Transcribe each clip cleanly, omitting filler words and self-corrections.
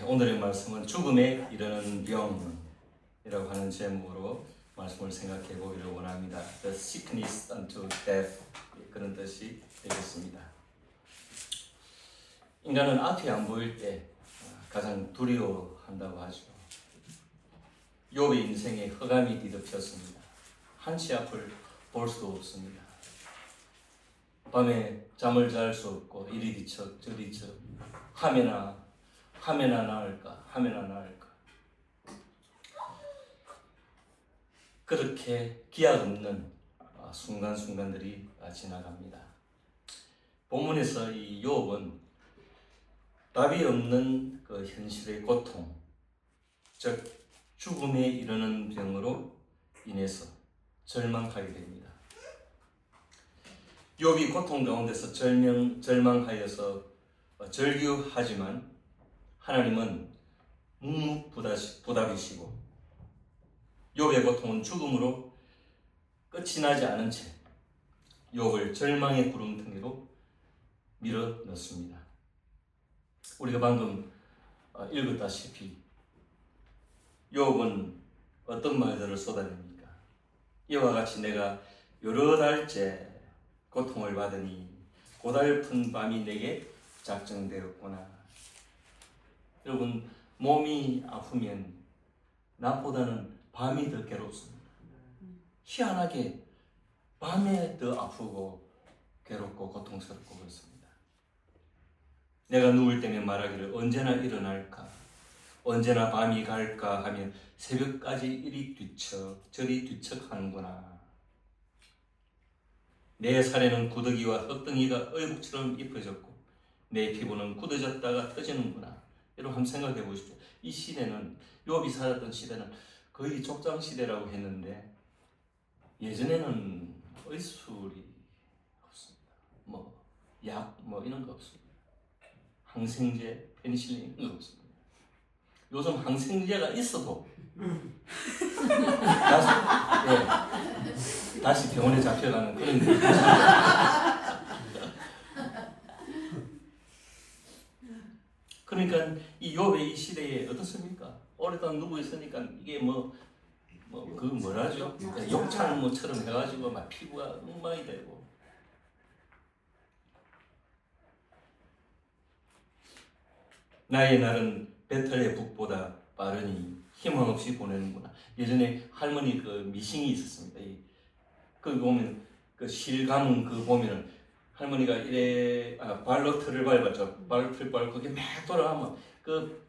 오늘의 말씀은 죽음에 이르는 병이라고 하는 제목으로 말씀을 생각해 보기를 원합니다. The sickness unto death, 그런 뜻이 되겠습니다. 인간은 앞이 안 보일 때 가장 두려워한다고 하죠. 욥의 인생에 흑암이 뒤덮였습니다. 한치 앞을 볼 수 없습니다. 밤에 잠을 잘 수 없고 이리 뒤척 저리 뒤척 하면나 나을까 그렇게 기약 없는 순간순간들이 지나갑니다. 본문에서 이 욥은 답이 없는 그 현실의 고통, 즉 죽음에 이르는 병으로 인해서 절망하게 됩니다. 욥이 고통 가운데서 절망하여서 절규하지만 하나님은 묵묵부답이시고 욥의 고통은 죽음으로 끝이 나지 않은 채 욥을 절망의 구름텅이로 밀어넣습니다. 우리가 방금 읽었다시피 욥은 어떤 말들을 쏟아냅니까? 이와 같이 내가 여러 달째 고통을 받으니 고달픈 밤이 내게 작정되었구나. 여러분, 몸이 아프면 낮보다는 밤이 더 괴롭습니다. 희한하게 밤에 더 아프고 괴롭고 고통스럽고 그렇습니다. 내가 누울 때면 말하기를 언제나 일어날까, 언제나 밤이 갈까 하면 새벽까지 이리 뒤척 저리 뒤척 하는구나. 내 살에는 구더기와 흙덩이가 의복처럼 입혀졌고 내 피부는 굳어졌다가 터지는구나. 여러분 한번 생각해 보십시오. 이 시대는, 욥이 살았던 시대는 거의 족장 시대라고 했는데 예전에는 의술이 없습니다. 약 이런 거 없습니다. 항생제, 페니실린 이런 거 없습니다. 요즘 항생제가 있어도 다시 병원에 잡혀가는 그런 게 그러니까 이 욥의 이 시대에 어떻습니까? 오랫동안 누워 있으니까 이게 뭐라죠? 욕창처럼 해가지고 막 피부가 엉망이 되고 나의 날은 배틀의 북보다 빠르니 희망 없이 보내는구나. 예전에 할머니 그 미싱이 있었습니다. 그 보면 그 실감 그 보면은 할머니가 이래 발로 틀을 밟았죠. 발로 틀 밟고 그게 막 돌아가면 그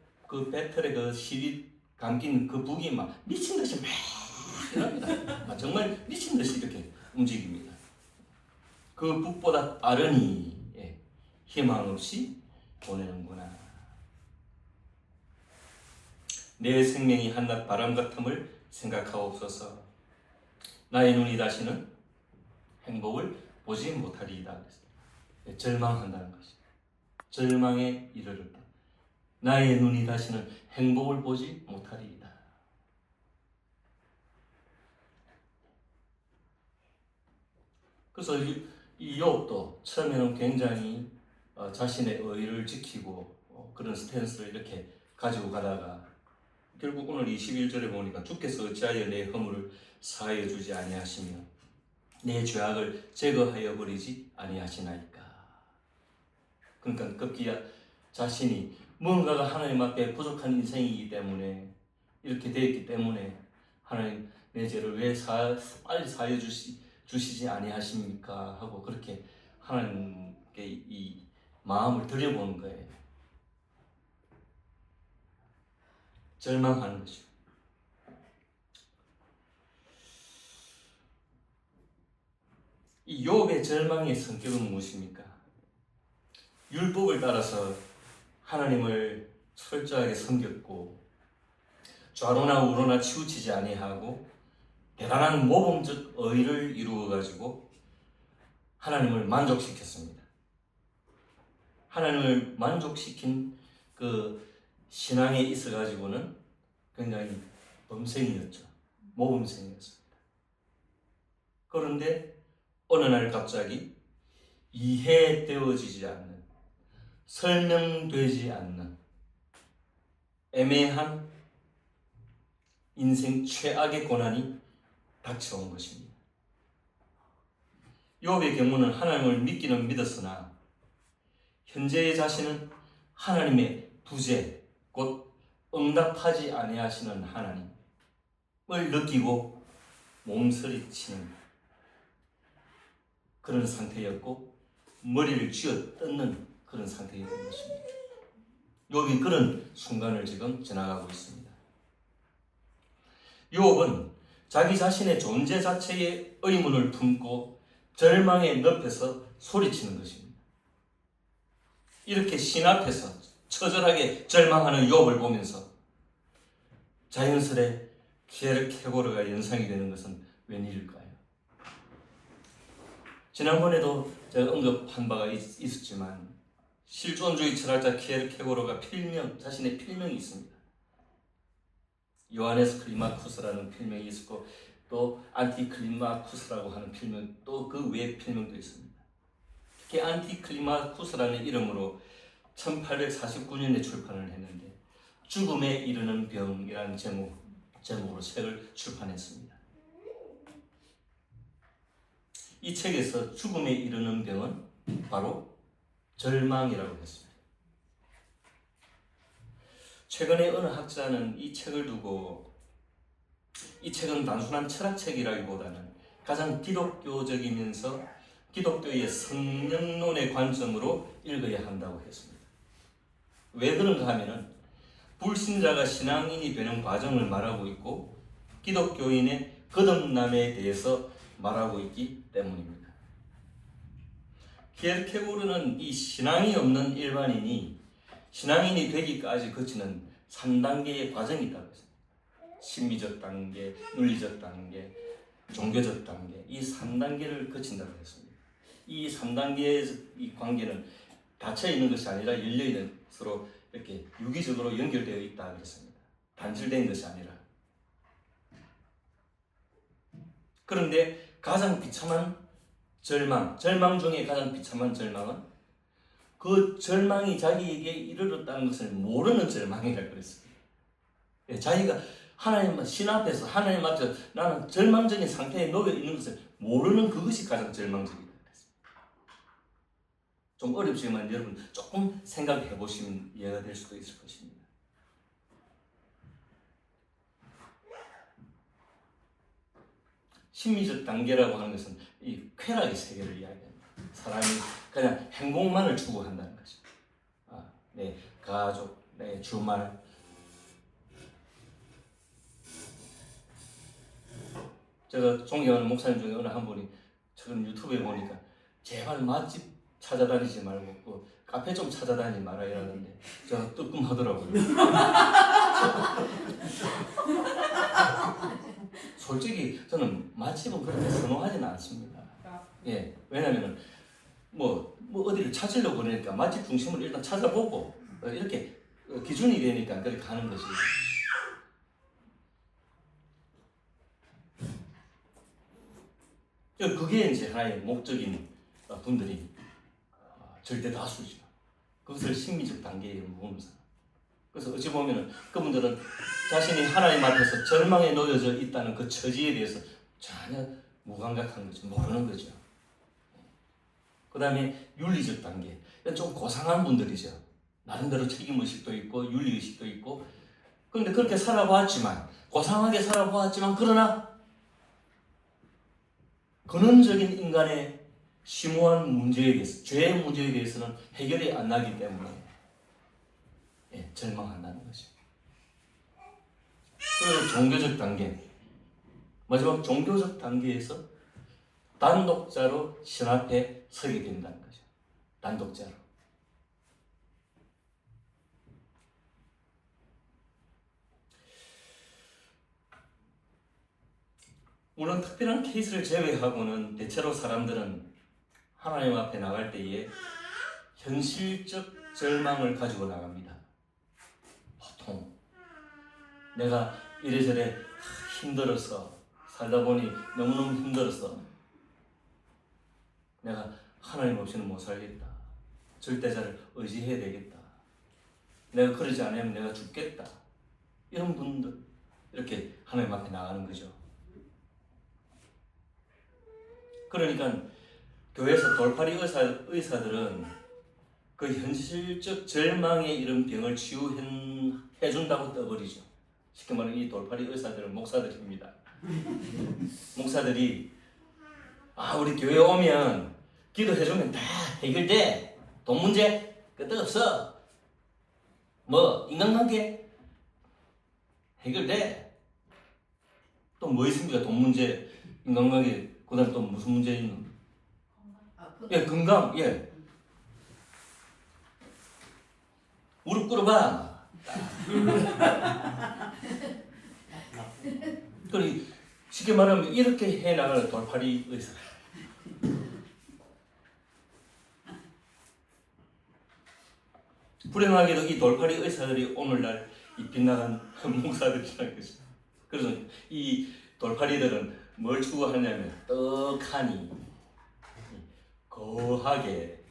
배틀에 그 실이 감긴 그 북이 막 미친 듯이 막 이럽니다. 정말 미친 듯이 이렇게 움직입니다. 그 북보다 빠르니 희망 없이 보내는구나. 내 생명이 한낮 바람 같음을 생각하옵소서. 나의 눈이 다시는 행복을 보지 못하리이다. 절망한다는 것이 절망에 이르렀다. 나의 눈이 다시는 행복을 보지 못하리이다. 그래서 이 욥도 처음에는 굉장히 자신의 의를 지키고 그런 스탠스를 이렇게 가지고 가다가 결국 오늘 21절에 보니까 주께서 어찌하여 내 허물을 사하여 주지 아니하시며 내 죄악을 제거하여 버리지 아니하시나이까. 그러니까 급기야 자신이 뭔가가 하나님 앞에 부족한 인생이기 때문에 이렇게 되었기 때문에 하나님 내 죄를 왜 빨리 사하여 주시지 아니하십니까 하고 그렇게 하나님께 이 마음을 들여보는 거예요. 절망하는 거죠. 이 욥의 절망의 성격은 무엇입니까? 율법을 따라서 하나님을 철저하게 섬겼고 좌로나 우로나 치우치지 아니하고 대단한 모범적 의를 이루어 가지고 하나님을 만족시켰습니다. 하나님을 만족시킨 그 신앙에 있어 가지고는 굉장히 범생이었죠. 모범생이었습니다. 그런데 어느 날 갑자기 이해되어지지 않는, 설명되지 않는 애매한 인생 최악의 고난이 닥쳐온 것입니다. 욥의 경우는 하나님을 믿기는 믿었으나 현재의 자신은 하나님의 부재, 곧 응답하지 아니하시는 하나님을 느끼고 몸서리치는 그런 상태였고 머리를 쥐어 뜯는 그런 상태였던 것입니다. 욥이 그런 순간을 지금 지나가고 있습니다. 욥은 자기 자신의 존재 자체에 의문을 품고 절망의 늪에서 소리치는 것입니다. 이렇게 신 앞에서 처절하게 절망하는 욥을 보면서 자연스레 키에르케고르가 연상이 되는 것은 웬일일까요? 지난번에도 제가 언급한 바가 있었지만 실존주의 철학자 키에르케고르가 자신의 필명이 있습니다. 요하네스 클리마쿠스라는 필명이 있었고 또 안티클리마쿠스라고 하는 필명, 또 그 외의 필명도 있습니다. 특히 안티클리마쿠스라는 이름으로 1849년에 출판을 했는데 죽음에 이르는 병이라는 제목으로 책을 출판했습니다. 이 책에서 죽음에 이르는 병은 바로 절망이라고 했습니다. 최근에 어느 학자는 이 책을 두고 이 책은 단순한 철학책이라기보다는 가장 기독교적이면서 기독교의 성령론의 관점으로 읽어야 한다고 했습니다. 왜 그런가 하면은 불신자가 신앙인이 되는 과정을 말하고 있고 기독교인의 거듭남에 대해서 말하고 있기 때문입니다. 키에르케고르는 이 신앙이 없는 일반인이 신앙인이 되기까지 거치는 3단계의 과정이 있다고 했습니다. 심미적 단계, 윤리적 단계, 종교적 단계, 이 3단계를 거친다고 했습니다. 이 3단계의 이 관계는 닫혀 있는 것이 아니라 열려 있는, 서로 이렇게 유기적으로 연결되어 있다 그랬습니다. 단절된 것이 아니라. 그런데 가장 비참한 절망 중에 가장 비참한 절망은 그 절망이 자기에게 이르렀다는 것을 모르는 절망이라고 그랬습니다. 자기가 하나님 신 앞에서 하나님 앞에서 나는 절망적인 상태에 놓여 있는 것을 모르는 그것이 가장 절망적이다 그랬습니다. 좀 어렵지만 여러분 조금 생각해 보시면 이해가 될 수도 있을 것입니다. 심리적 단계라고 하는 것은 이 쾌락의 세계를 이야기합니다. 사람이 그냥 행복만을 추구한다는 거죠. 내 가족, 내 주말, 제가 존경하는 목사님 중에 어느 한 분이 최근 유튜브에 보니까 제발 맛집 찾아다니지 말고 그 카페 좀 찾아다니지 마라 이러는데 제가 뜨끔하더라고요. 솔직히 저는 맛집은 그렇게 선호하지는 않습니다. 예, 왜냐면은 뭐 어디를 찾으려고 그러니까 맛집 중심을 일단 찾아보고 이렇게 기준이 되니까 그렇게 가는 것이. 그게 이제 하나의 목적인 분들이 절대 다수죠. 그것을 심리적 단계에 머무면서. 그래서 어찌 보면은 그분들은 자신이 하나님 앞에서 절망에 놓여져 있다는 그 처지에 대해서 전혀 무감각한 거죠. 모르는 거죠. 그 다음에 윤리적 단계. 이건 좀 고상한 분들이죠. 나름대로 책임의식도 있고 윤리의식도 있고. 그런데 그렇게 살아보았지만, 고상하게 살아보았지만, 그러나 근원적인 인간의 심오한 문제에 대해서, 죄의 문제에 대해서는 해결이 안 나기 때문에 절망한다는 거죠. 그리고 종교적 단계. 마지막 종교적 단계에서 단독자로 신 앞에 서게 된다는 거죠. 단독자로. 물론 특별한 케이스를 제외하고는 대체로 사람들은 하나님 앞에 나갈 때에 현실적 절망을 가지고 나갑니다. 보통 내가 이래저래 힘들어서 살다 보니 너무너무 힘들어서 내가 하나님 없이는 못 살겠다. 절대자를 의지해야 되겠다. 내가 그러지 않으면 내가 죽겠다. 이런 분들 이렇게 하나님 앞에 나가는 거죠. 그러니까 교회에서 돌팔이 의사들은 그 현실적 절망에 이런 병을 치유해준다고 떠버리죠. 쉽게 말하면 이 돌팔이 의사들은 목사들입니다. 목사들이 우리 교회 오면 기도해주면 다 해결돼. 돈 문제 끄떡없어. 인간관계 해결돼. 또 뭐 있습니까? 돈 문제, 인간관계, 그 다음 또 무슨 문제 있는? 예, 건강, 예. 무릎 꿇어봐. 그러니 쉽게 말하면 이렇게 해나가는 돌팔이 의사. 불행하게도 이 돌팔이 의사들이 오늘날 이 빛나간 목사들이라는 것이죠. 그래서 이 돌팔이들은 뭘 추구하냐면 떡하니 거하게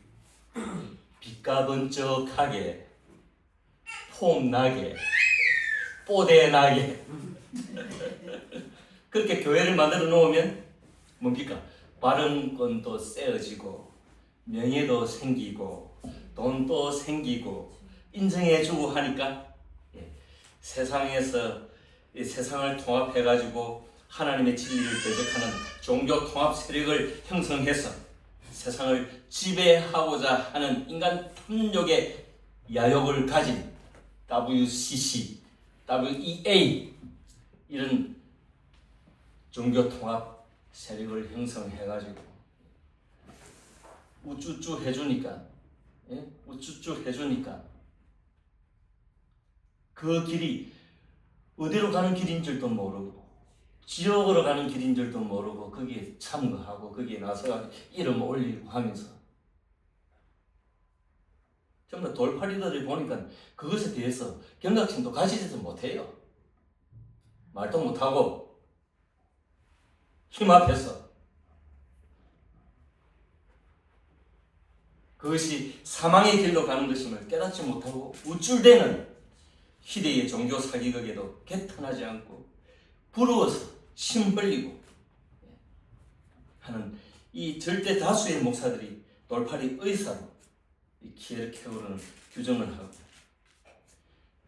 빛과 번쩍하게 폼나게 뽀대나게 그렇게 교회를 만들어 놓으면 뭡니까? 발언권도 세어지고 명예도 생기고 돈도 생기고 인정해주고 하니까 세상에서 이 세상을 통합해가지고 하나님의 진리를 대적하는 종교 통합 세력을 형성해서 세상을 지배하고자 하는 인간 탐욕의 야욕을 가진 WCC, WEA 이런 종교 통합 세력을 형성해가지고 우쭈쭈 해주니까 우쭈쭈 해주니까 그 길이 어디로 가는 길인 줄도 모르고 지옥으로 가는 길인 줄도 모르고 거기에 참가하고 거기에 나서서 이름 올리고 하면서 전부 다 돌팔이들이 보니까 그것에 대해서 경각심도 가지지도 못해요. 말도 못하고 힘 앞에서 그것이 사망의 길로 가는 것임을 깨닫지 못하고 우쭐대는 희대의 종교 사기극에도 개탄하지 않고 부러워서 심 벌리고 하는 이 절대 다수의 목사들이 돌팔이 의사로 이 키에르케고르는 규정을 하고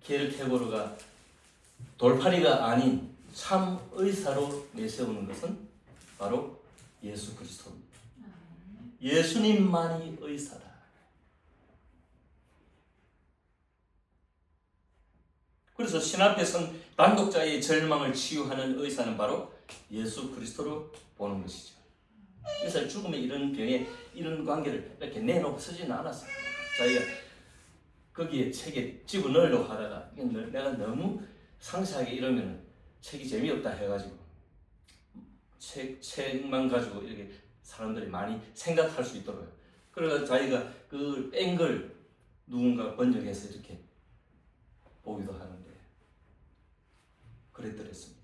키에르케고르가 돌팔이가 아닌 참 의사로 내세우는 것은 바로 예수 그리스도입니다. 예수님만이 의사다. 그래서 신 앞에 선 단독자의 절망을 치유하는 의사는 바로 예수 그리스도로 보는 것이죠. 그래서 죽음의 이런 병에 이런 관계를 이렇게 내놓고 쓰지는 않았어요. 자기가 거기에 책에 집어넣으려고 하다가 내가 너무 상세하게 이러면 책이 재미없다 해가지고 책만 가지고 이렇게 사람들이 많이 생각할 수 있도록 그래서 자기가 그 뺀 걸 누군가 번역해서 이렇게 보기도 하는데 그랬더랬습니다.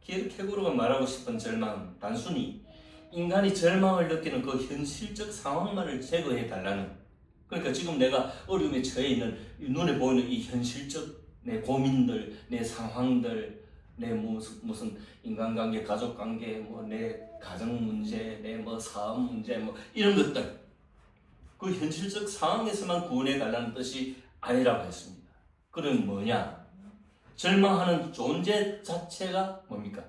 키에르케고르가 말하고 싶은 절망은 단순히 인간이 절망을 느끼는 그 현실적 상황만을 제거해 달라는 그러니까 지금 내가 어려움에 처해 있는 눈에 보이는 이 현실적 내 고민들, 내 상황들 내 무슨 인간관계, 가족관계, 내 가정 문제, 내 사업 문제 이런 것들 그 현실적 상황에서만 구원해 달라는 뜻이 아니라고 했습니다. 그럼 뭐냐? 절망하는 존재 자체가 뭡니까?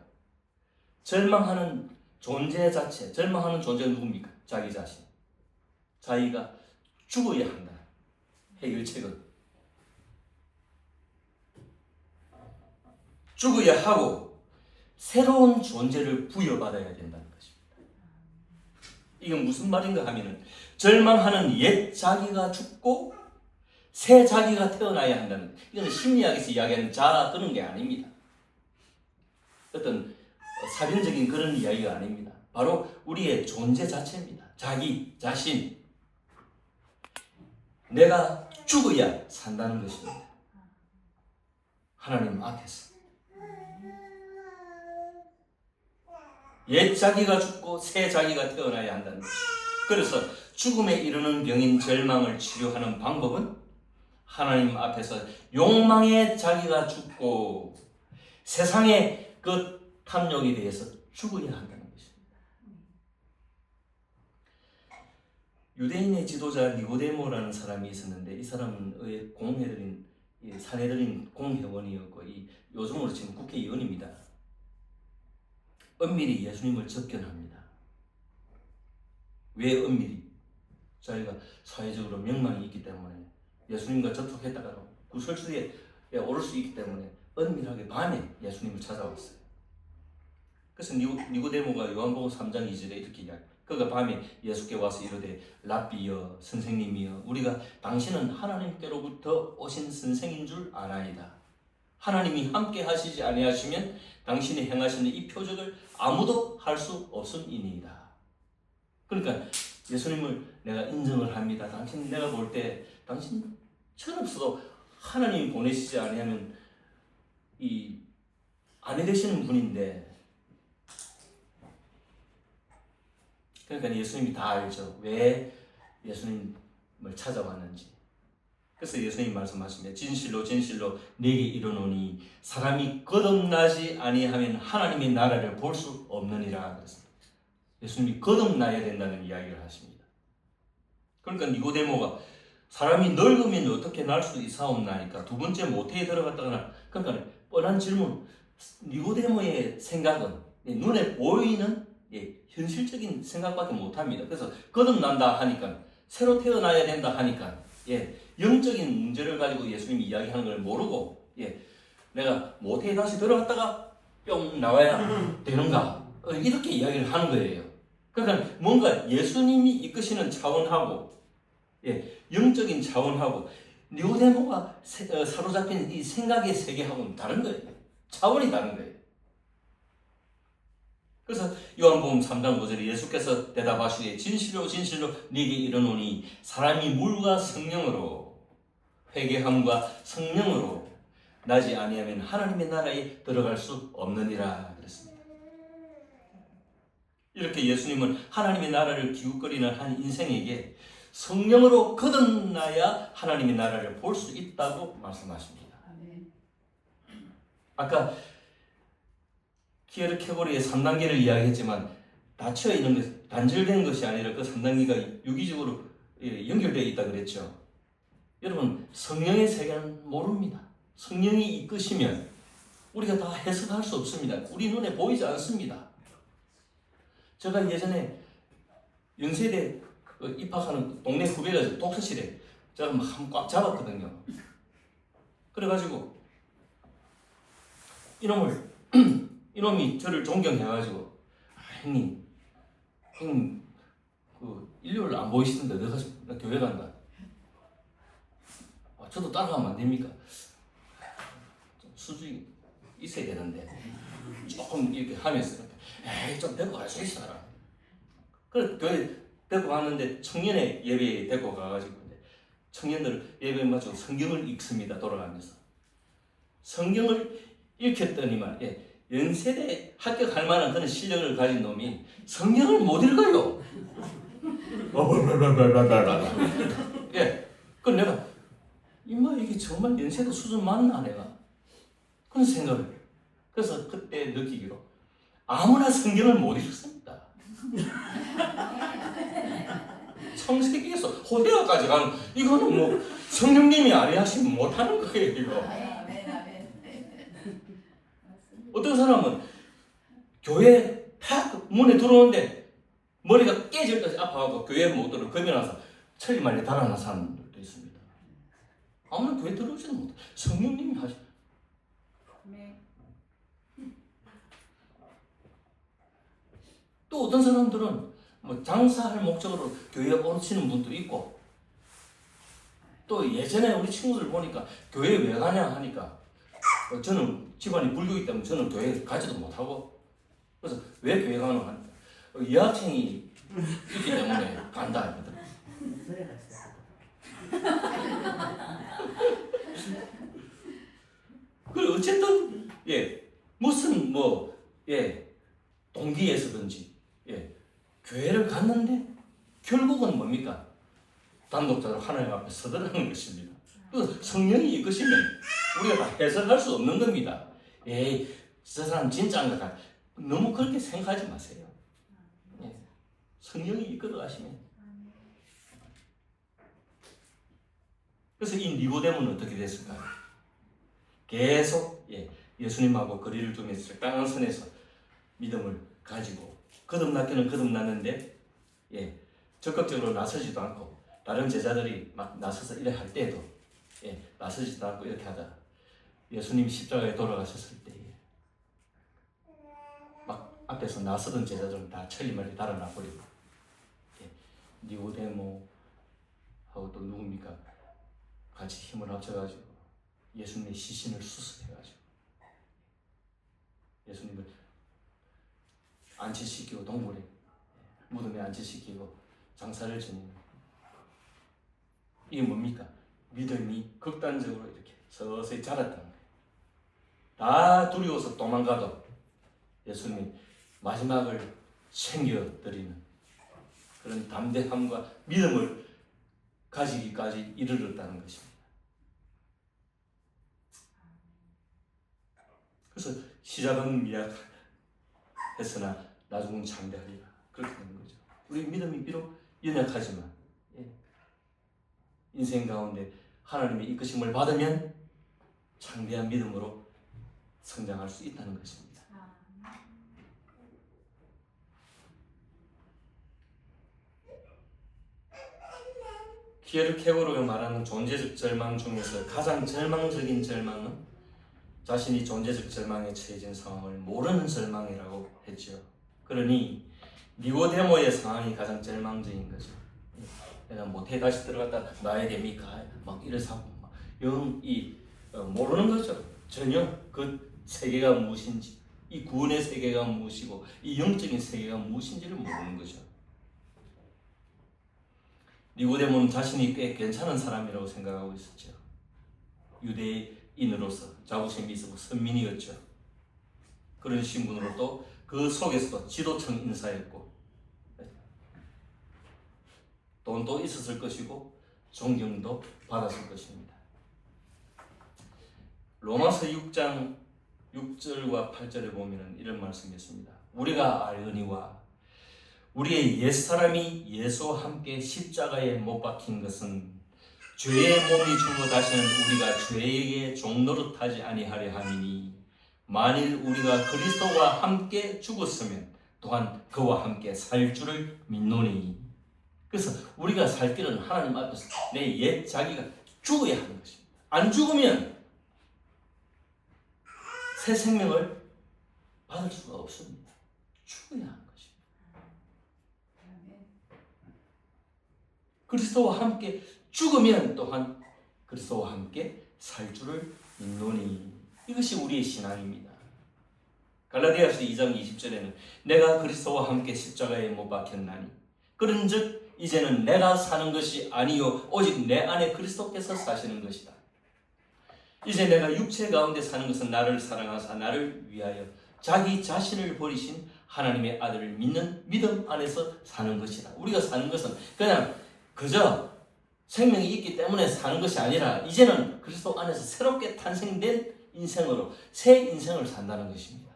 절망하는 존재 자체, 절망하는 존재가 누굽니까? 자기 자신. 자기가 죽어야 한다. 해결책은 죽어야 하고 새로운 존재를 부여받아야 된다는 것입니다. 이건 무슨 말인가 하면은 절망하는 옛 자기가 죽고 새 자기가 태어나야 한다는 이거는 심리학에서 이야기하는 자아 그런 게 아닙니다. 어떤 사변적인 그런 이야기가 아닙니다. 바로 우리의 존재 자체입니다. 자기 자신 내가 죽어야 산다는 것입니다. 하나님 앞에서 옛 자기가 죽고 새 자기가 태어나야 한다는 것입니다. 그래서 죽음에 이르는 병인 절망을 치료하는 방법은 하나님 앞에서 욕망에 자기가 죽고 세상의 그 탐욕에 대해서 죽어야 한다는 것입니다. 유대인의 지도자 니고데모라는 사람이 있었는데 이 사람은 공회들인 사내들인 공회원이었고 요즘으로 치면 국회의원입니다. 은밀히 예수님을 접견합니다. 왜 은밀히? 자기가 사회적으로 명망이 있기 때문에 예수님과 접촉했다가 구설수에 오를 수 있기 때문에 은밀하게 밤에 예수님을 찾아왔어요. 그래서 니고데모가 요한복음 3장 2절에 이렇게 이야기해요. 그가 밤에 예수께 와서 이르되 랍비여 선생님이여 우리가 당신은 하나님께로부터 오신 선생인 줄 아나이다. 하나님이 함께 하시지 아니하시면 당신이 행하시는 이 표적을 아무도 할 수 없음이니이다. 그러니까 예수님을 내가 인정을 합니다. 당신 내가 볼 때 당신 철없어도 하나님이 보내시지 아니하면 이 아내 되시는 분인데, 그러니까 예수님이 다 알죠. 왜 예수님을 찾아왔는지. 그래서 예수님이 말씀하십니다. 진실로 진실로 네게 이르노니 사람이 거듭나지 아니하면 하나님의 나라를 볼 수 없느니라 그랬습니다. 예수님이 거듭나야 된다는 이야기를 하십니다. 그러니까 니고데모가 사람이 늙으면 어떻게 날 수 있사옵나니까 두 번째 모태에 들어갔다거나, 그러니까 뻔한 질문. 니고데모의 생각은 눈에 보이는 현실적인 생각밖에 못합니다. 그래서 거듭난다 하니까, 새로 태어나야 된다 하니까 영적인 문제를 가지고 예수님이 이야기하는 걸 모르고 내가 모태에 다시 들어갔다가 뿅 나와야 되는가 이렇게 이야기를 하는 거예요. 그러니까 뭔가 예수님이 이끄시는 차원하고 영적인 차원하고 니고데모가 사로잡힌 이 생각의 세계하고는 다른 거예요. 차원이 다른 거예요. 그래서 요한복음 3장 5절에 예수께서 대답하시되 진실로 진실로 네게 이르노니 사람이 물과 성령으로 회개함과 성령으로 나지 아니하면 하나님의 나라에 들어갈 수 없느니라 그랬습니다. 이렇게 예수님은 하나님의 나라를 기웃거리는 한 인생에게 성령으로 거듭나야 하나님의 나라를 볼 수 있다고 말씀하십니다. 아까 키에르케고르의 3단계를 이야기했지만 닫혀 있는 것, 단절된 것이 아니라 그 3단계가 유기적으로 연결되어 있다 그랬죠. 여러분, 성령의 세계는 모릅니다. 성령이 이끄시면 우리가 다 해석할 수 없습니다. 우리 눈에 보이지 않습니다. 제가 예전에 연세대 입학하는 동네 후배가 독서실에 제가 막 꽉 잡았거든요. 그래가지고 이놈이 저를 존경해가지고 형님 그 일요일 안 보이시던데 나 교회 간다. 저도 따라가면 안 됩니까? 좀 수준이 있어야 되는데 조금 이렇게 하면서 에이 좀 데리고 갈 수 있어라. 그래서 교회 데리고 갔는데 청년의 예배에 데리고 가가지고 청년들 예배에 맞춰 성경을 읽습니다. 돌아가면서 성경을 읽혔더니만 연세대 합격할 만한 그런 실력을 가진 놈이 성경을 못 읽어요. 그 내가 임마 이게 정말 연세대 수준 맞나 내가 그런 생각을. 그래서 그때 느끼기로 아무나 성경을 못 읽습니다. 창세기에서 호세아까지 가는 이거는 뭐 성령님이 아니하시면 못하는 거예요 이거. 어떤 사람은 교회 탁 문에 들어오는데 머리가 깨질 듯이 아파가지고 교회 못 들어 겁이 나서 천리 말리 달아난 사람들도 있습니다. 아무나 교회 들어오지도 못해. 성령님이 하시. 또 어떤 사람들은 뭐 장사할 목적으로 교회에 오시는 분도 있고, 또 예전에 우리 친구들 보니까 교회 왜 가냐 하니까 저는 집안이 불교이기 때문에 저는 교회 가지도 못하고, 그래서 왜 교회 가노 하니까 여학생이 있기 때문에 간다 하거든. 그 어쨌든 무슨 동기에서든지 교회를 갔는데 결국은 뭡니까? 단독자로 하나님 앞에 서더라는 것입니다. 그 성령이 이끄시면 우리가 다 해석할 수 없는 겁니다. 에이, 저 사람 진짜인가 다 너무 그렇게 생각하지 마세요. 예. 성령이 이끌어 가시면. 그래서 이 니고데모는 어떻게 됐을까요? 계속 예수님하고 거리를 두면서 적당한 선에서 믿음을 가지고 거듭났기는 거듭났는데 적극적으로 나서지도 않고 다른 제자들이 막 나서서 이래 할 때도 나서지도 않고 이렇게 하다가 예수님이 십자가에 돌아가셨을 때 막 앞에서 나서던 제자들은 다 천리말리 달아나 버리고 니고데모하고 또 누굽니까? 같이 힘을 합쳐가지고 예수님의 시신을 수습해가지고 예수님을 안치시키고 동굴에 무덤에 안치시키고 장사를 지내는 이게 뭡니까? 믿음이 극단적으로 이렇게 서서히 자랐다는 거예요. 다 두려워서 도망가도 예수님이 마지막을 챙겨드리는 그런 담대함과 믿음을 가지기까지 이르렀다는 것입니다. 그래서 시작은 미약했으나 나중은 장대하리라 그렇게 되는 거죠. 우리 믿음이 비록 연약하지만 인생 가운데 하나님의 이끄심을 받으면 장대한 믿음으로 성장할 수 있다는 것입니다. 키에르케고르가 말하는 존재적 절망 중에서 가장 절망적인 절망은 자신이 존재적 절망에 처해진 상황을 모르는 절망이라고 했죠. 그러니 니고데모의 상황이 가장 절망적인 거죠. 내가 못해 다시 들어갔다 놔야 됩니까? 막 이래서 하고 모르는 거죠. 전혀 그 세계가 무엇인지, 이 구원의 세계가 무엇이고 이 영적인 세계가 무엇인지를 모르는 거죠. 니고데모는 자신이 꽤 괜찮은 사람이라고 생각하고 있었죠. 유대인으로서 자부심이 있었고 선민이었죠. 그런 신분으로 또 그 속에서도 지도층 인사였고 돈도 있었을 것이고 존경도 받았을 것입니다. 로마서 6장 6절과 8절에 보면 이런 말씀이 있습니다. 우리가 알거니와 우리의 옛사람이 예수와 함께 십자가에 못 박힌 것은 죄의 몸이 죽어 다시는 우리가 죄에게 종노릇하지 아니하려 함이니 만일 우리가 그리스도와 함께 죽었으면 또한 그와 함께 살 줄을 믿노니. 그래서 우리가 살 길은 하나님 앞에서 내 옛 자기가 죽어야 하는 것입니다. 안 죽으면 새 생명을 받을 수가 없습니다. 죽어야 하는 것입니다. 그리스도와 함께 죽으면 또한 그리스도와 함께 살 줄을 믿노니. 이것이 우리의 신앙입니다. 갈라디아서 2장 20절에는 내가 그리스도와 함께 십자가에 못 박혔나니 그런즉 이제는 내가 사는 것이 아니요 오직 내 안에 그리스도께서 사시는 것이다. 이제 내가 육체 가운데 사는 것은 나를 사랑하사 나를 위하여 자기 자신을 버리신 하나님의 아들을 믿는 믿음 안에서 사는 것이다. 우리가 사는 것은 그냥 그저 생명이 있기 때문에 사는 것이 아니라 이제는 그리스도 안에서 새롭게 탄생된 인생으로 새 인생을 산다는 것입니다.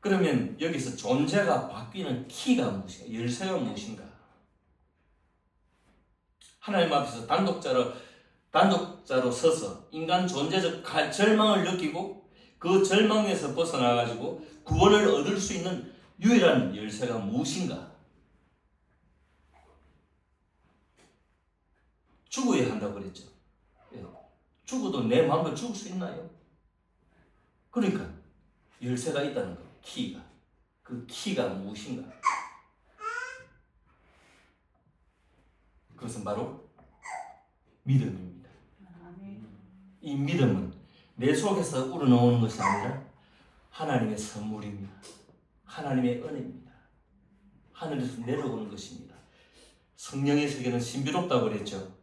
그러면 여기서 존재가 바뀌는 키가 무엇인가? 열쇠가 무엇인가? 하나님 앞에서 단독자로 서서 인간 존재적 절망을 느끼고 그 절망에서 벗어나가지고 구원을 얻을 수 있는 유일한 열쇠가 무엇인가? 죽어야 한다고 그랬죠. 죽어도 내 마음대로 죽을 수 있나요? 그러니까 열쇠가 있다는 거, 키가. 그 키가 무엇인가? 그것은 바로 믿음입니다. 이 믿음은 내 속에서 우러나오는 것이 아니라 하나님의 선물입니다. 하나님의 은혜입니다. 하늘에서 내려오는 것입니다. 성령의 세계는 신비롭다고 그랬죠.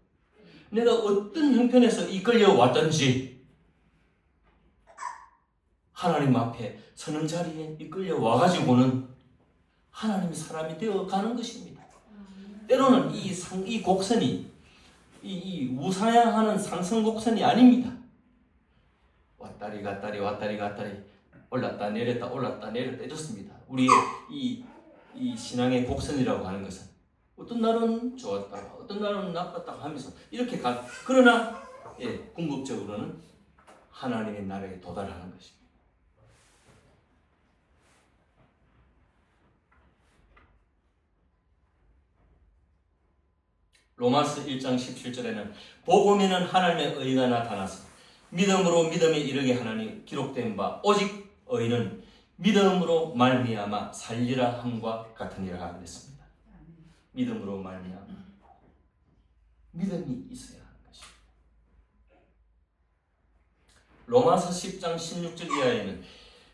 내가 어떤 형편에서 이끌려 왔든지 하나님 앞에 서는 자리에 이끌려 와가지고는 하나님의 사람이 되어 가는 것입니다. 때로는 이 곡선이 이 우상향하는 상승 곡선이 아닙니다. 왔다리 갔다리 왔다리 갔다리 올랐다 내렸다 올랐다 내렸다 이렇습니다. 우리의 이 신앙의 곡선이라고 하는 것은 어떤 날은 좋았다 어떤 날은 나빴다 하면서 이렇게 그러나 궁극적으로는 하나님의 나라에 도달하는 것입니다. 로마서 1장 17절에는 복음에는 하나님의 의가 나타나서 믿음으로 믿음에 이르게 하나니 기록된 바 오직 의는 믿음으로 말미암아 살리라 함과 같으니라 그랬습니다. 믿음으로 말미암아 믿음이 있어야 하는 것입니다. 로마서 10장 16절 이하에는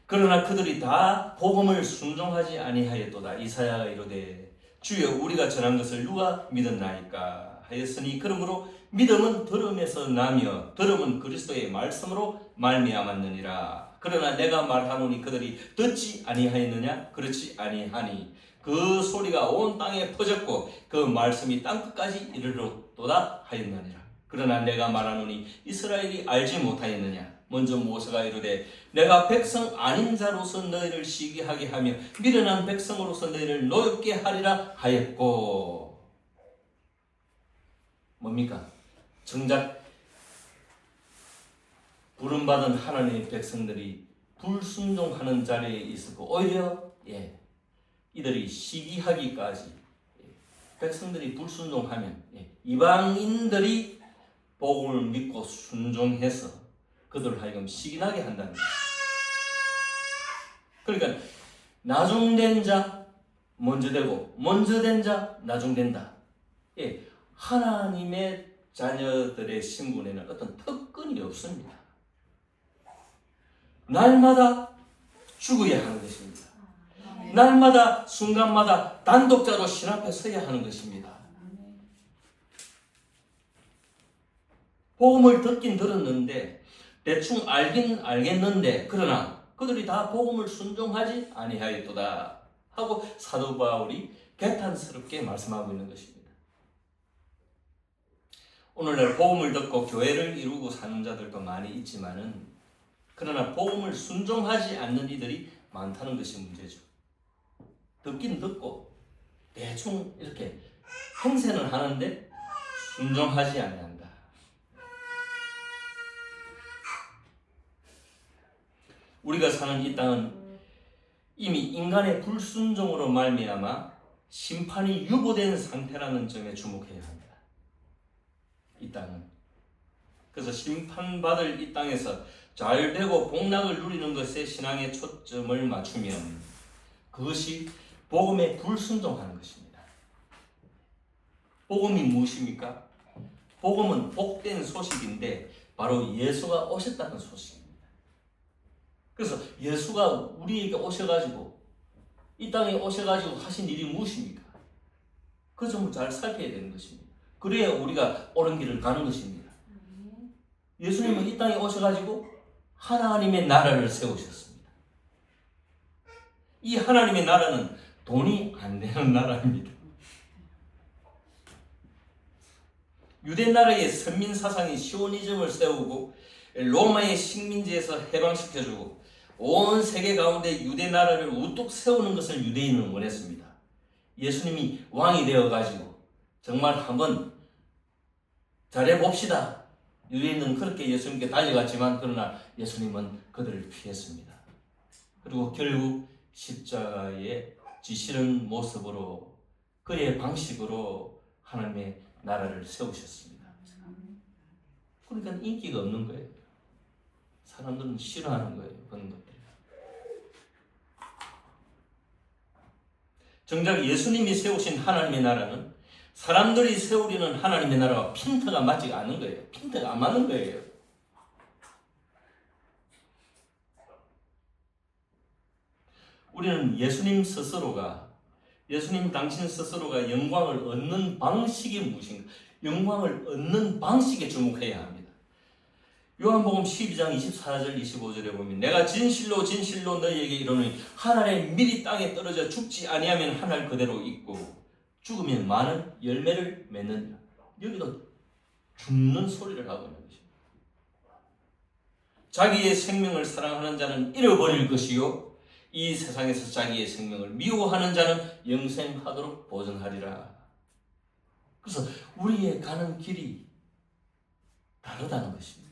그러나 그들이 다 복음을 순종하지 아니하였도다. 이사야가 이르되 주여 우리가 전한 것을 누가 믿었나이까 하였으니 그러므로 믿음은 들음에서 나며 들음은 그리스도의 말씀으로 말미암았느니라. 그러나 내가 말하노니 그들이 듣지 아니하였느냐? 그렇지 아니하니 그 소리가 온 땅에 퍼졌고 그 말씀이 땅끝까지 이르렀도다 하였느니라. 그러나 내가 말하노니 이스라엘이 알지 못하였느냐? 먼저 모세가 이르되 내가 백성 아닌 자로서 너희를 시기하게 하며 미련한 백성으로서 너희를 노엽게 하리라 하였고. 뭡니까? 정작 부름받은 하나님의 백성들이 불순종하는 자리에 있었고 오히려 이들이 시기하기까지 백성들이 불순종하면 이방인들이 복음을 믿고 순종해서 그들을 하여금 시기나게 한다는 거예요. 그러니까 나중된 자 먼저 되고 먼저 된 자 나중된다. 하나님의 자녀들의 신분에는 어떤 특권이 없습니다. 날마다 죽어야 하는 것입니다. 날마다 순간마다 단독자로 신 앞에 서야 하는 것입니다. 복음을 듣긴 들었는데 대충 알긴 알겠는데 그러나 그들이 다 복음을 순종하지 아니하였도다 하고 사도 바울이 개탄스럽게 말씀하고 있는 것입니다. 오늘날 복음을 듣고 교회를 이루고 사는 자들도 많이 있지만은 그러나 복음을 순종하지 않는 이들이 많다는 것이 문제죠. 듣긴 듣고 대충 이렇게 행세는 하는데 순종하지 아니한다. 우리가 사는 이 땅은 이미 인간의 불순종으로 말미암아 심판이 유보된 상태라는 점에 주목해야 합니다. 이 땅은. 그래서 심판받을 이 땅에서 잘되고 복락을 누리는 것에 신앙의 초점을 맞추면 그것이 복음에 불순종하는 것입니다. 복음이 무엇입니까? 복음은 복된 소식인데 바로 예수가 오셨다는 소식입니다. 그래서 예수가 우리에게 오셔가지고 이 땅에 오셔가지고 하신 일이 무엇입니까? 그 점을 잘 살펴야 되는 것입니다. 그래야 우리가 옳은 길을 가는 것입니다. 예수님은 이 땅에 오셔가지고 하나님의 나라를 세우셨습니다. 이 하나님의 나라는 돈이 안 되는 나라입니다. 유대 나라의 선민 사상인 시오니즘을 세우고 로마의 식민지에서 해방시켜주고 온 세계 가운데 유대 나라를 우뚝 세우는 것을 유대인은 원했습니다. 예수님이 왕이 되어가지고 정말 한번 잘해봅시다. 유대인은 그렇게 예수님께 달려갔지만 그러나 예수님은 그들을 피했습니다. 그리고 결국 십자가에 지시는 모습으로 그의 방식으로 하나님의 나라를 세우셨습니다. 그러니까 인기가 없는 거예요. 사람들은 싫어하는 거예요. 그런 것들이. 정작 예수님이 세우신 하나님의 나라는 사람들이 세우려는 하나님의 나라와 핀트가 맞지 않는 거예요. 핀트가 안 맞는 거예요. 우리는 예수님 당신 스스로가 영광을 얻는 방식이 무엇인가? 영광을 얻는 방식에 주목해야 합니다. 요한복음 12장 24절 25절에 보면 내가 진실로 진실로 너희에게 이르노니 한 알에 미리 땅에 떨어져 죽지 아니하면 한 알 그대로 있고 죽으면 많은 열매를 맺느니라. 여기도 죽는 소리를 하고 있는 것입니다. 자기의 생명을 사랑하는 자는 잃어버릴 것이요 이 세상에서 자기의 생명을 미워하는 자는 영생하도록 보존하리라. 그래서 우리의 가는 길이 다르다는 것입니다.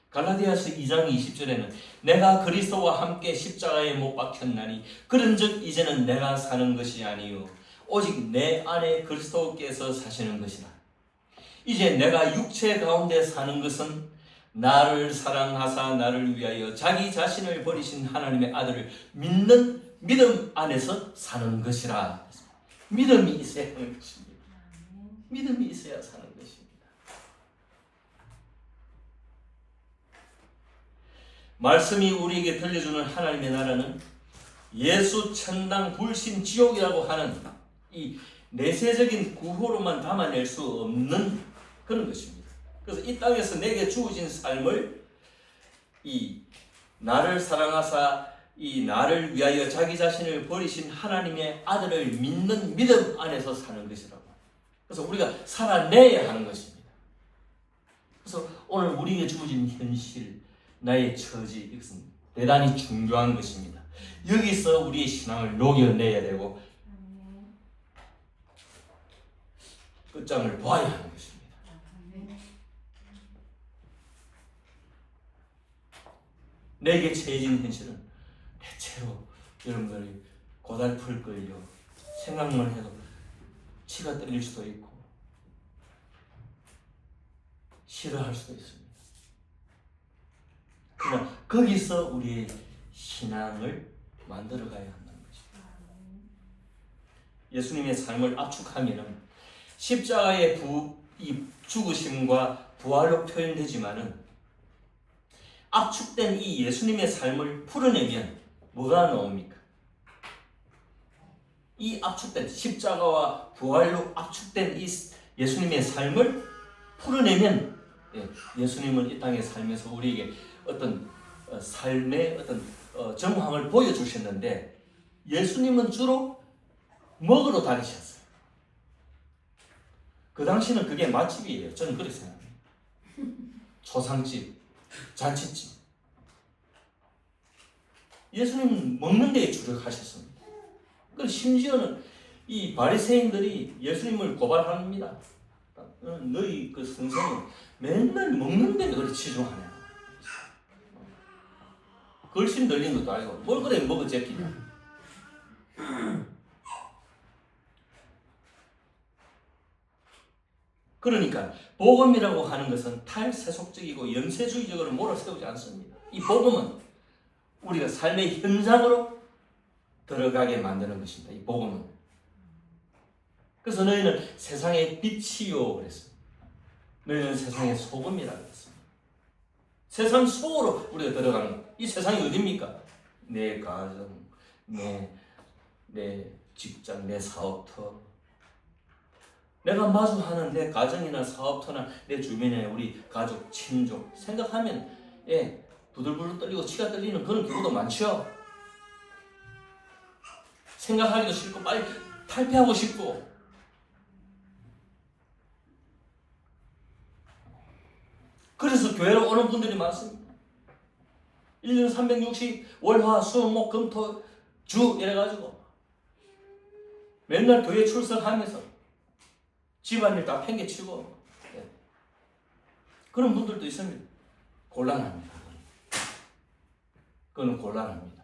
갈라디아서 2장 20절에는 내가 그리스도와 함께 십자가에 못 박혔나니 그런즉 이제는 내가 사는 것이 아니요 오직 내 안에 그리스도께서 사시는 것이라. 이제 내가 육체 가운데 사는 것은 나를 사랑하사 나를 위하여 자기 자신을 버리신 하나님의 아들을 믿는 믿음 안에서 사는 것이라. 믿음이 있어야 하는 것입니다. 믿음이 있어야 사는 것입니다. 말씀이 우리에게 들려주는 하나님의 나라는 예수 천당 불신 지옥이라고 하는 이 내세적인 구호로만 담아낼 수 없는 그런 것입니다. 그래서 이 땅에서 내게 주어진 삶을 이 나를 사랑하사 이 나를 위하여 자기 자신을 버리신 하나님의 아들을 믿는 믿음 안에서 사는 것이라고. 그래서 우리가 살아내야 하는 것입니다. 그래서 오늘 우리에게 주어진 현실, 나의 처지, 이것은 대단히 중요한 것입니다. 여기서 우리의 신앙을 녹여내야 되고 끝장을 봐야 하는 것입니다. 내게 처해진 현실은 대체로 여러분들이 고달플걸요. 생각만 해도 치가 떨릴 수도 있고 싫어할 수도 있습니다. 그러나 거기서 우리의 신앙을 만들어가야 한다는 것입니다. 예수님의 삶을 압축하면 십자가의 죽으심과 부활로 표현되지만은 압축된 이 예수님의 삶을 풀어내면 뭐가 나옵니까? 이 압축된 십자가와 부활로 압축된 이 예수님의 삶을 풀어내면 예수님은 이 땅에 살면서 우리에게 어떤 삶의 어떤 정황을 보여주셨는데 예수님은 주로 먹으러 다니셨어요. 그 당시는 그게 맛집이에요. 저는 그렇게 생각해요. 초상집, 잔치집. 예수님은 먹는 데에 주력하셨습니다. 심지어는 이 바리새인들이 예수님을 고발합니다. 너희 그 선생은 맨날 먹는 데에 그렇게 치중하냐. 걸신 들린 것도 아니고 뭘 그래 먹어 제끼냐. 그러니까 복음이라고 하는 것은 탈세속적이고 염세주의적으로 몰아세우지 않습니다. 이 복음은 우리가 삶의 현장으로 들어가게 만드는 것입니다. 이 복음은. 그래서 너희는 세상의 빛이요 그랬습니다. 너희는 세상의 소금이라고 했습니다. 세상 속으로 우리가 들어가는 것. 이 세상이 어디입니까? 내 가정, 내 직장, 내 사업터. 내가 마주하는 내 가정이나 사업터나 내 주변에 우리 가족, 친족 생각하면 부들부들 떨리고 치가 떨리는 그런 경우도 많죠. 생각하기도 싫고 빨리 탈피하고 싶고. 그래서 교회로 오는 분들이 많습니다. 1년 360 월화 수목 금토 주 이래가지고 맨날 교회 출석하면서 집안일 다 팽개치고 그런 분들도 있습니다. 곤란합니다. 그건 곤란합니다.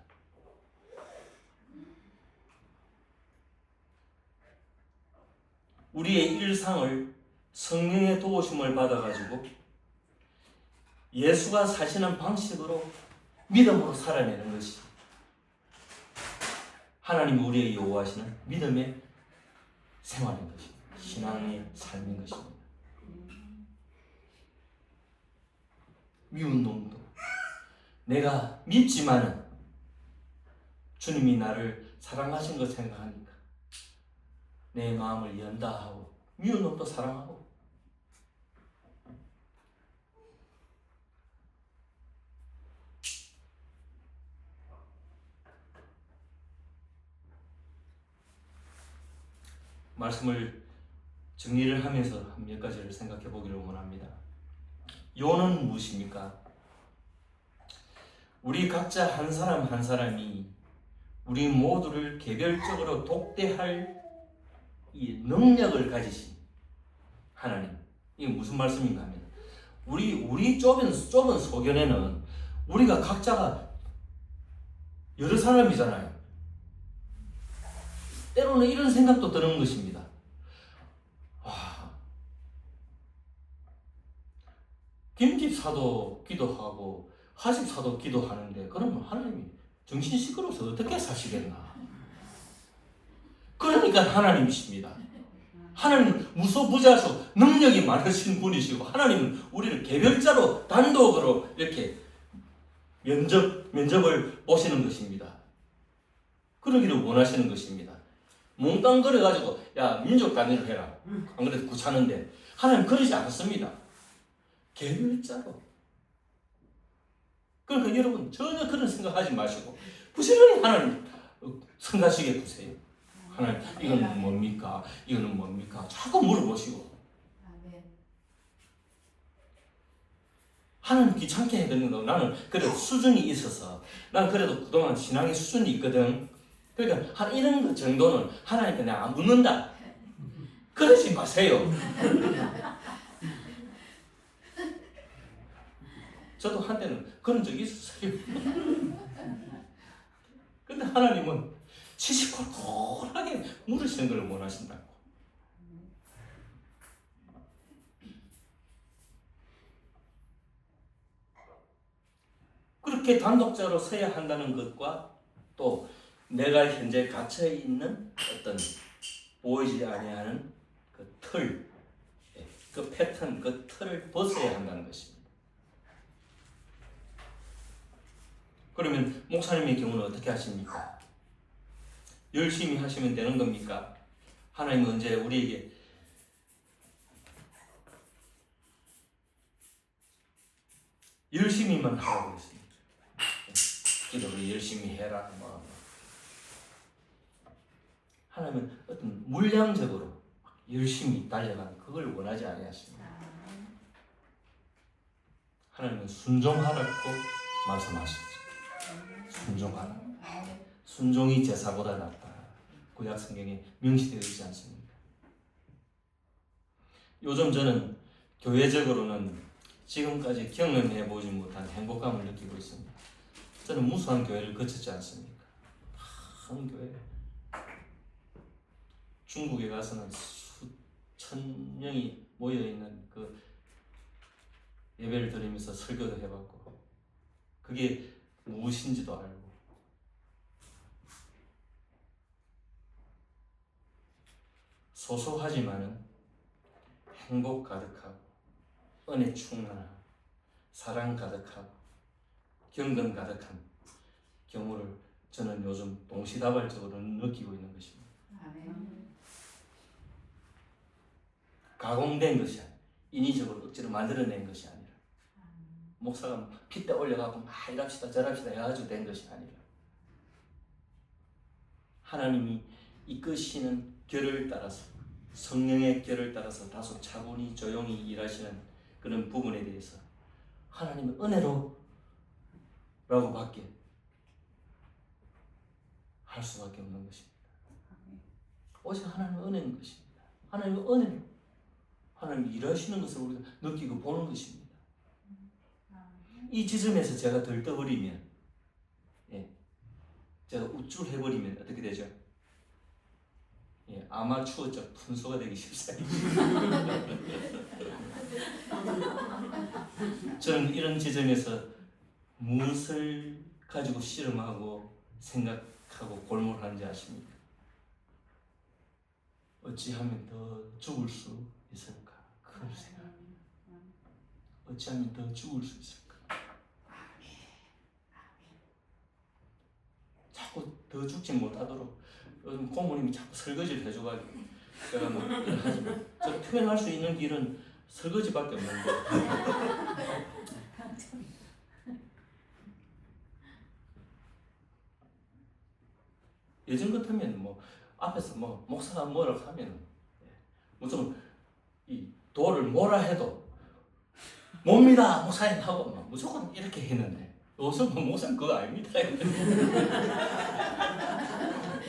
우리의 일상을 성령의 도우심을 받아가지고 예수가 사시는 방식으로 믿음으로 살아내는 것이 하나님이 우리에게 요구하시는 믿음의 생활인 것입니다. 신앙의 삶인 것입니다. 미운 놈도 내가 믿지만은 주님이 나를 사랑하신 것 생각하니까 내 마음을 연다 하고 미운 놈도 사랑하고 말씀을 정리를 하면서 한 몇 가지를 생각해 보기를 원합니다. 요는 무엇입니까? 우리 각자 한 사람 한 사람이 우리 모두를 개별적으로 독대할 이 능력을 가지신 하나님. 이게 무슨 말씀인가 하면 우리 좁은 소견에는 우리가 각자가 여러 사람이잖아요. 때로는 이런 생각도 드는 것입니다. 김집사도 기도하고 하집사도 기도하는데 그러면 하나님이 정신 시끄러워서 어떻게 사시겠나? 그러니까 하나님이십니다. 하나님은 무소부자서 능력이 많으신 분이시고 하나님은 우리를 개별자로 단독으로 이렇게 면접을 보시는 것입니다. 그러기를 원하시는 것입니다. 몽땅 그래가지고 야 민족 단위로 해라. 안 그래도 귀찮은데 하나님 그러지 않습니다. 개별자로. 그러니까 여러분 전혀 그런 생각하지 마시고 부지런히 하나님 생각하시게 두세요. 하나님 이건 뭡니까? 이거는 뭡니까? 자꾸 물어보시고 하나님 귀찮게 해드는 나는 그래도 수준이 있어서 나는 그래도 그동안 신앙의 수준이 있거든. 그러니까 이런 것 정도는 하나님께 내가 안 묻는다. 그러지 마세요. 저도 한때는 그런 적이 있었어요. 근데 하나님은 시시콜콜하게 물으시는 걸 원하신다고. 그렇게 단독자로 서야 한다는 것과 또 내가 현재 갇혀 있는 어떤 보이지 아니하는 그 틀, 그 패턴, 그 틀을 벗어야 한다는 것입니다. 그러면 목사님의 경우는 어떻게 하십니까? 열심히 하시면 되는 겁니까? 하나님은 언제 우리에게 열심히만 하라고 했습니다. 기도를 열심히 해라. 하나님은 어떤 물량적으로 열심히 달려가는 그걸 원하지 아니하십니다. 하나님은 순종하라고 말씀하셨죠. 순종하라. 순종이 제사보다 낫다. 구약 성경에 명시되어 있지 않습니까? 요즘 저는 교회적으로는 지금까지 경험해 보지 못한 행복감을 느끼고 있습니다. 저는 무수한 교회를 거쳤지 않습니까? 큰 교회. 중국에 가서는 수천 명이 모여있는 그 예배를 드리면서 설교도 해봤고 그게 무엇인지도 알고 소소하지만은 행복 가득하고 은혜 충만하고 사랑 가득하고 경건 가득한 경우를 저는 요즘 동시다발적으로 느끼고 있는 것입니다. 가공된 것이 아니라 인위적으로 억지로 만들어낸 것이 아니라 목사가 핏대 올려갖고 막 이랍시다 저랍시다 해가지고 된 것이 아니라 하나님이 이끄시는 결을 따라서 성령의 결을 따라서 다소 차분히 조용히 일하시는 그런 부분에 대해서 하나님의 은혜로 라고 밖에 할 수밖에 없는 것입니다. 오직 하나님의 은혜인 것입니다. 하나님의 은혜로 하나님이 일하시는 것을 우리가 느끼고 보는 것입니다. 이 지점에서 제가 들떠버리면 제가 우쭐해버리면 어떻게 되죠? 아마추어적 분수가 되기 쉽습니다. 저는 이런 지점에서 무엇을 가지고 씨름하고 생각하고 골몰하는지 아십니까? 어찌하면 더 죽을 수 있을까? 그걸 생각합니다. 어찌하면 더 죽을 수 있을까? 자꾸 더 죽지 못하도록 요즘 고모님이 자꾸 설거지를 해줘가지고 제가 뭐 하지만 제가 표현할 수 있는 길은 설거지밖에 없는데 예전 같으면 뭐 앞에서 뭐 목사가 뭐라고 하면 무조건 돌을 뭐라 해도 뭡니다 목사님 하고 막 무조건 이렇게 했는데 요즘 목사님 그거 아닙니다.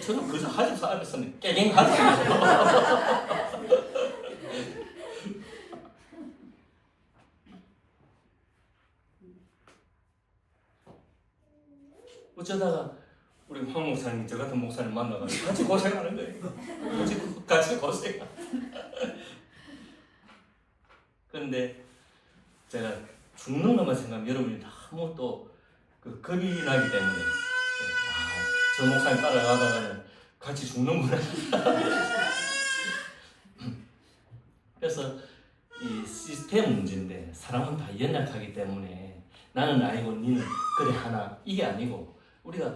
저는 그저 하집사 앞에서는 깨갱하더라고요. 어쩌다가 우리 황 목사님이 저 같은 목사님 만나가지고 같이 고생하는 거예요. 같이 고생. 그런데 제가 죽는 것만 생각하면 여러분이 너무 또 그 겁이 나기 때문에 저 목사님 따라가다가는 같이 죽는구나. 그래서 이 시스템 문제인데 사람은 다 연약하기 때문에 나는 아니고 니는 그래 하나 이게 아니고 우리가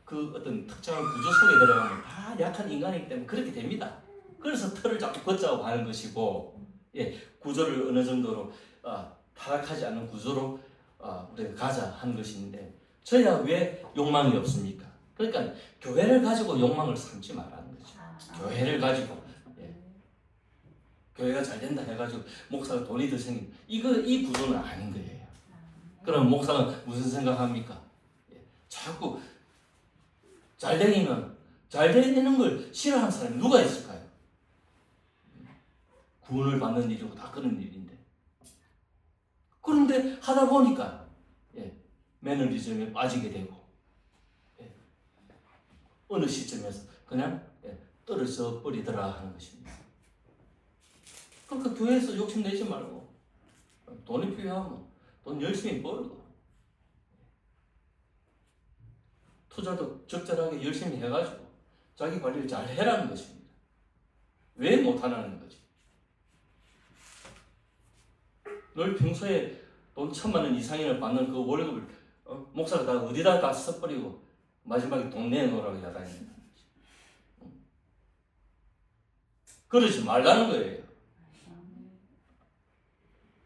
그 어떤 특정한 구조 속에 들어가면 다 약한 인간이기 때문에 그렇게 됩니다. 그래서 틀을 자꾸 걷자고 하는 것이고, 구조를 어느 정도로 타락하지 않는 구조로 우리가 가자 하는 것인데, 저야 왜 욕망이 없습니까? 그러니까 교회를 가지고 욕망을 삼지 말라는 거죠. 교회를 가지고 교회가 잘 된다 해가지고 목사가 돈이 더 생긴 이 구조는 아닌 거예요. 그럼 목사는 무슨 생각합니까? 자꾸 잘 되면 잘 되는 걸 싫어하는 사람이 누가 있을까요? 구원을 받는 일이고 다 그런 일인데. 그런데 하다 보니까 매너리즘에 빠지게 되고 어느 시점에서 그냥 떨어져 버리더라 하는 것입니다. 그러니까 교회에서 욕심내지 말고 돈이 필요하면 돈 열심히 벌고 투자도 적절하게 열심히 해가지고 자기 관리를 잘 해라는 것입니다. 왜 못하라는 거지? 늘 평소에 돈 1,000만 원 이상이나 받는 그 월급을 목사가 다 어디다 다 써버리고 마지막에 돈 내놓으라고 야단입니다. 그러지 말라는 거예요.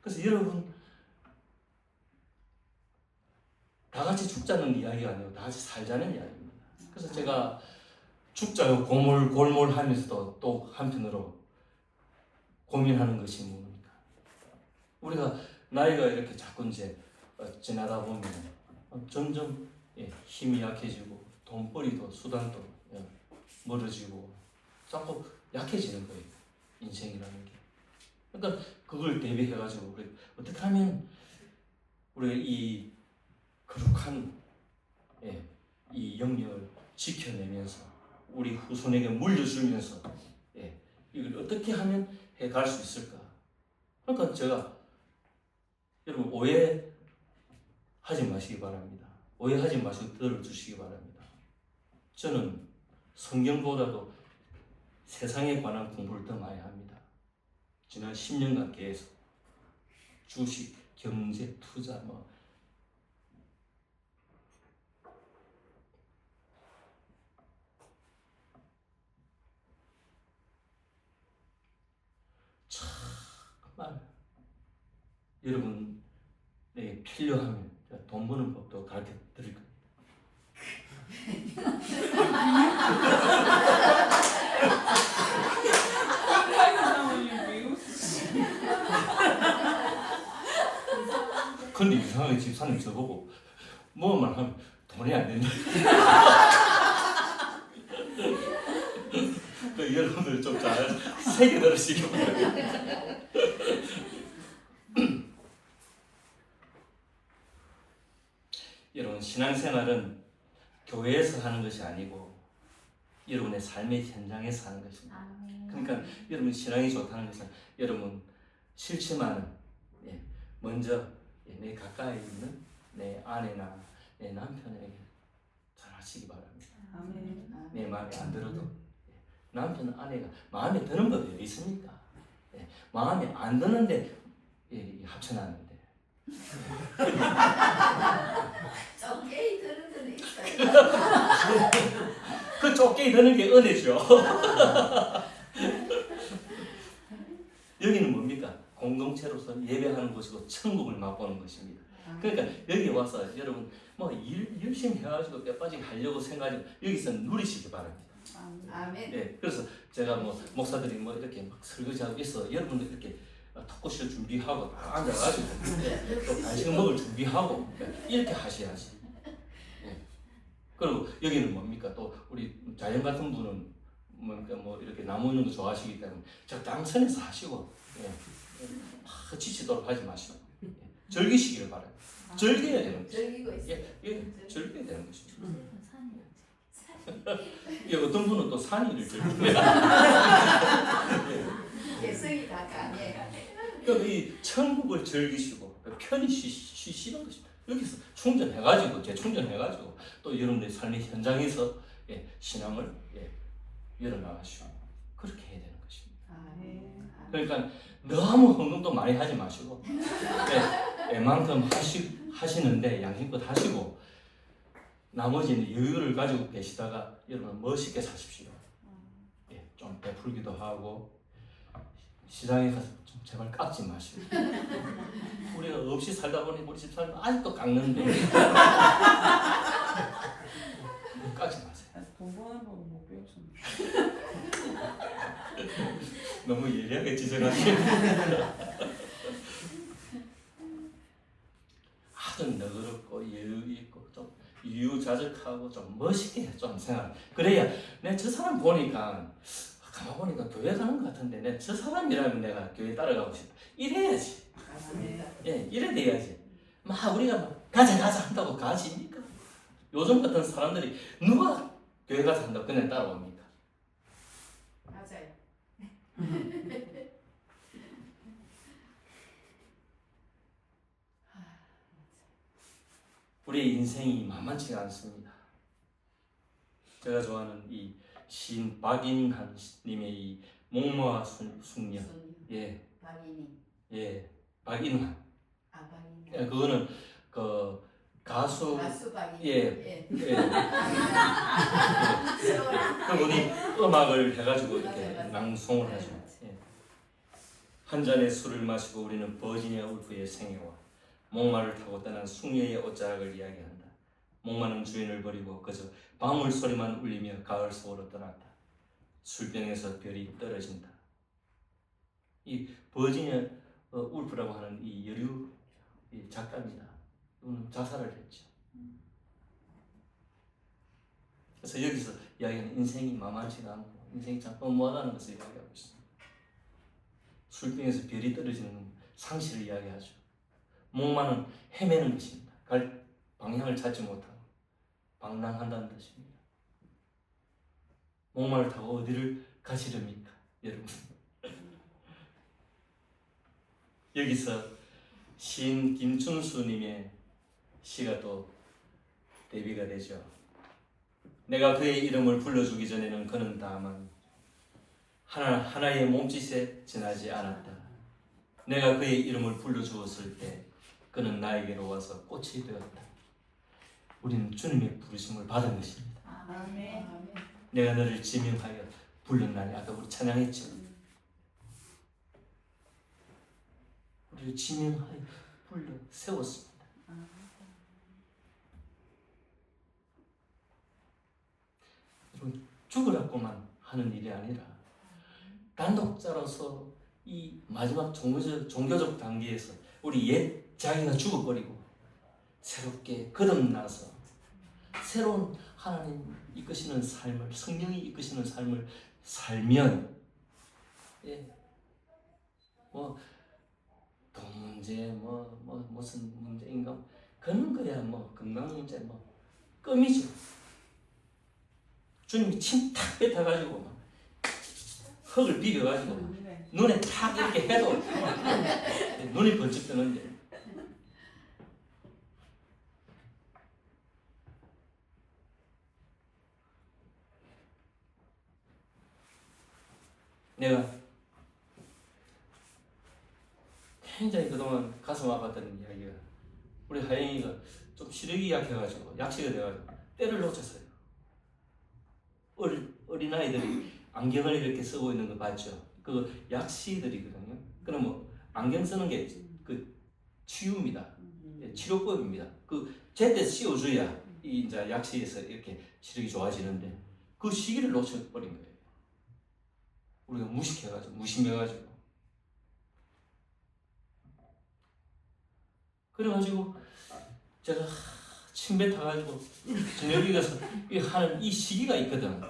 그래서 여러분 다 같이 죽자는 이야기가 아니고 다 같이 살자는 이야기입니다. 그래서 제가 죽자고 골몰 하면서도 또 한편으로 고민하는 것이 뭡니까? 우리가 나이가 이렇게 자꾸 이제 지나다 보면 점점 힘이 약해지고 돈벌이도 수단도 멀어지고 자꾸 약해지는 거예요. 인생이라는 게. 그러니까 그걸 대비해가지고 우리 어떻게 하면 우리가 이 거룩한 이 영역을 지켜내면서 우리 후손에게 물려주면서 이걸 어떻게 하면 해갈 수 있을까? 그러니까 제가 여러분 오해하지 마시기 바랍니다. 오해하지 마시고 들어주시기 바랍니다. 저는 성경보다도 세상에 관한 공부를 더 많이 합니다. 지난 10년간 계속 주식, 경제, 투자 정말 여러분에게 필요하면 제가 돈 버는 법도 가르쳐 드릴 겁니다. 근데 이상하게 집사님 저보고 뭐만 하면 돈이 안 된다. 여러분들 좀 잘 새겨 들으시기 바랍니다. 여러분 신앙생활은 교회에서 하는 것이 아니고 여러분의 삶의 현장에서 하는 것입니다. 그러니까 여러분 신앙이 좋다는 것은 여러분 싫지만은 먼저 내 가까이 있는 내 아내나 내 남편에게 잘 하시기 바랍니다. 내 마음에 안 들어도 남편, 아내가 마음에 드는 법이 어디 있습니까? 마음에 안 드는데 합쳐놨는데 쫓겨이 드는 데는 있어요. 그 쫓겨이 드는 게 은혜죠. 여기는 뭡니까? 공동체로서 예배하는 곳이고 천국을 맛보는 것입니다. 그러니까 여기 와서 여러분 일 열심히 해가지고 뼈 빠지게 하려고 생각하지 여기서 누리시기 바랍니다. 아멘. 예, 그래서 제가 뭐 목사들이 뭐 이렇게 막 설거지하고 있어 여러분들 이렇게 토크쇼 준비하고 딱 앉아가지고 예, 또 간식 먹을 준비하고 예, 이렇게 하셔야지. 예. 그리고 여기는 뭡니까 또 우리 자연 같은 분은 뭐 이렇게 나무 있는 거 좋아하시기 때문에 적당선에서 하시고 예. 막 지치도록 하지 마시고 예. 즐기시기를 바라요. 즐겨야 되는 거죠. 즐기고 있어요. 예, 즐겨야 되는 것입니다. 산이 예, 어떤 분은 또 산이를 즐기고 개성이 다 강해. 그러니까 이 천국을 즐기시고 편히 쉬시는 것입니다. 여기서 충전해가지고 재충전해가지고 또 여러분들의 삶의 현장에서 예, 신앙을 예, 열어나가시고 그렇게 해야 되는 것입니다. 아멘. 그러니까 너무 헌금도 많이 하지 마시고 예, 웬만큼 하시는데 양심껏 하시고 나머지는 여유를 가지고 계시다가 여러분 멋있게 사십시오. 예, 좀 베풀기도 하고 시장에 가서 좀 제발 깎지 마시고 우리가 없이 살다 보니 우리 집사람 아직도 깎는데 깎지 마세요. 돈 버는 법은 못 배웠습니다. 너무 예리하게 지적하시네. 아주 너그럽고 여유 있고 좀 유유자적하고 좀 멋있게 좀 생각. 그래야 내 저 사람 보니까 가만 보니까 교회 가는 것 같은데 내 저 사람이라면 내가 교회 따라가고 싶다. 이래야지. 맞습니다. 예, 이래 돼야지. 막 우리가 막 가자 한다고 가십니까? 요즘 같은 사람들이 누가 교회 가서 한다고 그냥 따라옵니까? 맞아요. 우리의 인생이 만만치가 않습니다. 제가 좋아하는 이 시인 박인한 님의 이 목마와 숙녀. 예, 박인이. 예, 박인한. 박인이. 예, 그거는 그 가수. 가수 박인이. 예. 예. 서울. 그 우리 음악을 해가지고 이렇게 맞아요. 낭송을 하죠. 예. 한 잔의 술을 마시고 우리는 버지니아 울프의 생애와 목마를 타고 떠난 숙녀의 옷자락을 이야기한다. 목마는 주인을 버리고 그저 방울 소리만 울리며 가을 속으로 떠났다. 술병에서 별이 떨어진다. 이 버지니아 울프라고 하는 이 여류 작가입니다. 그는 자살을 했죠. 그래서 여기서 이야기하는 인생이 만만치가 않고 인생이 참 너무하다는 것을 이야기하고 있습니다. 술병에서 별이 떨어지는 상실을 이야기하죠. 목마는 헤매는 것입니다. 갈 방향을 찾지 못하고 방랑한다는 뜻입니다. 목마를 타고 어디를 가시렵니까, 여러분? 여기서 시인 김춘수님의 시가 또 대비가 되죠. 내가 그의 이름을 불러주기 전에는 그는 다만 하나의 몸짓에 지나지 않았다. 내가 그의 이름을 불러주었을 때 그는 나에게로 와서 꽃이 되었다. 우리는 주님의 부르심을 받은 것입니다. 아멘. 아멘. 내가 너를 지명하여 불렀나니. 아까 우리 찬양했죠. 우리를 지명하여 불러 세웠습니다. 여러분, 죽으라고만 하는 일이 아니라 단독자로서 이 마지막 종교적 단계에서 우리 옛 자기가 죽어버리고 새롭게 거듭나서 새로운 하나님 이끄시는 삶을, 성령이 이끄시는 삶을 살면, 예, 돈 문제, 무슨 문제인가, 그런 거야, 건강 문제, 껌이죠. 주님이 침 탁 뱉어가지고 흙을 비벼가지고 눈에 탁 이렇게 해도 눈이 번쩍 뜨는데, 내가 굉장히 그동안 가슴 아팠던 이야기가, 우리 하영이가 좀 시력이 약해가지고 약시가 돼가지고 때를 놓쳤어요. 어린아이들이 안경을 이렇게 쓰고 있는 거 봤죠? 그 약시들이거든요. 그럼 안경 쓰는 게 그 치유입니다. 치료법입니다. 그 제때 씌워줘야 이 이제 약시에서 이렇게 시력이 좋아지는데, 그 시기를 놓쳐버린 거예요. 우리가 무식해가지고 무심해가지고. 그래가지고 제가 침배 타가지고 저녁에 가서 하는 이 시기가 있거든.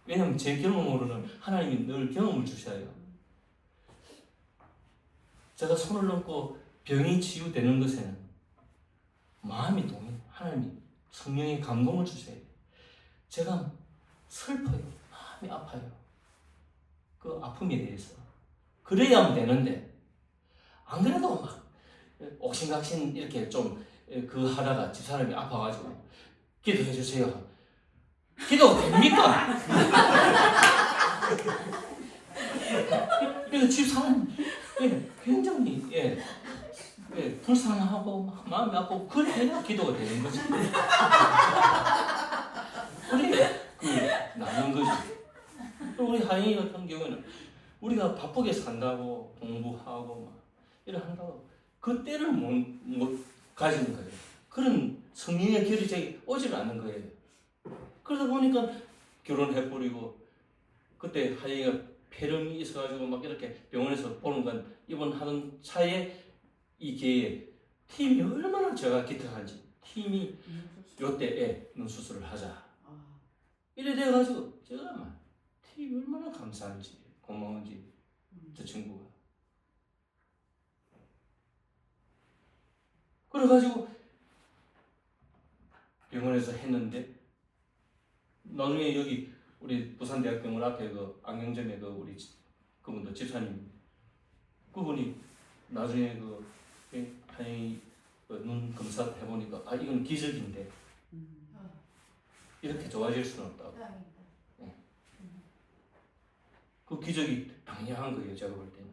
왜냐면 제 경험으로는 하나님이 늘 경험을 주셔요. 제가 손을 넣고 병이 치유되는 것에는 마음이 동해. 하나님이 성령의 감동을 주셔야 돼요. 제가 슬퍼요. 마음이 아파요. 그 아픔에 대해서. 그래야만 되는데 안 그래도 막 옥신각신 이렇게 좀 그 하다가 집사람이 아파가지고 기도해 주세요. 기도가 됩니까? 그래서 집사람이 굉장히 불쌍하고 마음이 아프고 그래야 기도가 되는 거지. 그래 나는 거지. 우리 하영이 같은 경우에는 우리가 바쁘게 산다고 공부하고 막 이래 한다고 그 때를 못 가지는 거예요. 그런 성령의 결이 오질 않는 거예요. 그러다 보니까 결혼해버리고 그때 하영이가 폐렴이 있어가지고 막 이렇게 병원에서 보는 건 입원하는 차에 이 개에 팀이 얼마나 제가 기특한지 팀이 요때에 눈수술을 하자 이래 돼가지고 제가 막 팀이 얼마나 감사한지 고마운지 저 친구가 그래가지고 병원에서 했는데 나중에 여기 우리 부산대학병원 앞에 그 안경점에 그 우리 그분도 집사님 그분이 나중에 그 하영이 눈 검사 해보니까 아 이건 기적인데 이렇게 좋아질 수는 없다고. 그 기적이 당연한 거예요. 제가 볼 때는.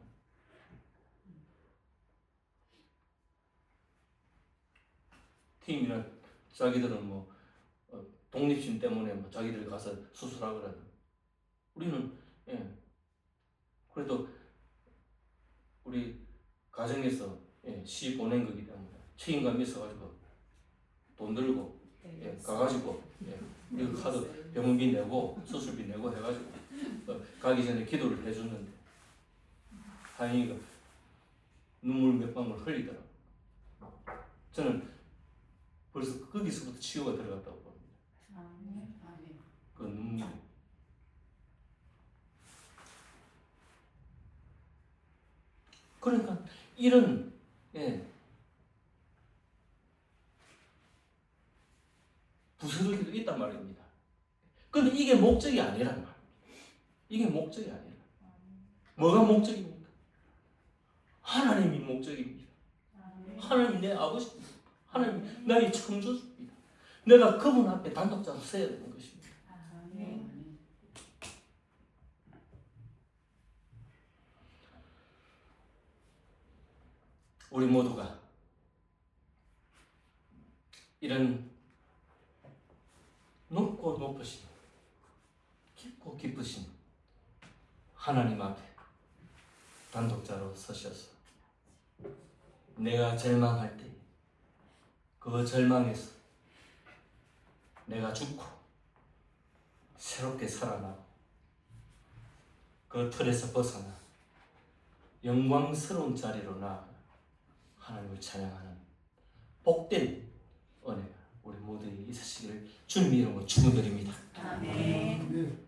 팀이나 자기들은 뭐 독립심 때문에 뭐 자기들 가서 수술하고 그러는. 우리는 그래도 우리 가정에서 시 보낸 거기 때문에 책임감이 있어가지고 돈 들고 가가지고 이거 카드 병원비 내고 수술비 내고 해가지고 가기 전에 기도를 해줬는데 하영이가 눈물 몇 방울 흘리더라고. 저는 벌써 거기서부터 치유가 들어갔다고 봅니다. 그 눈물이. 그러니까 이런 부스러기도 있단 말입니다. 그런데 이게 목적이 아니란 말입니다. 이게 목적이 아니라. 뭐가 목적입니까? 하나님이 목적입니다. 하나님이 내 아버지입니다. 하나님 나의 창조주입니다. 내가 그분 앞에 단독자로 서야 되는 것입니다. 우리 모두가 이런 높고 높으신 깊고 깊으신 하나님 앞에 단독자로 서셔서 내가 절망할 때 그 절망에서 내가 죽고 새롭게 살아나고 그 틀에서 벗어나 영광스러운 자리로 나아가 하나님을 찬양하는 복된 은혜가 우리 모두에게 있으시기를 주님 이름으로 축원드립니다. 아멘.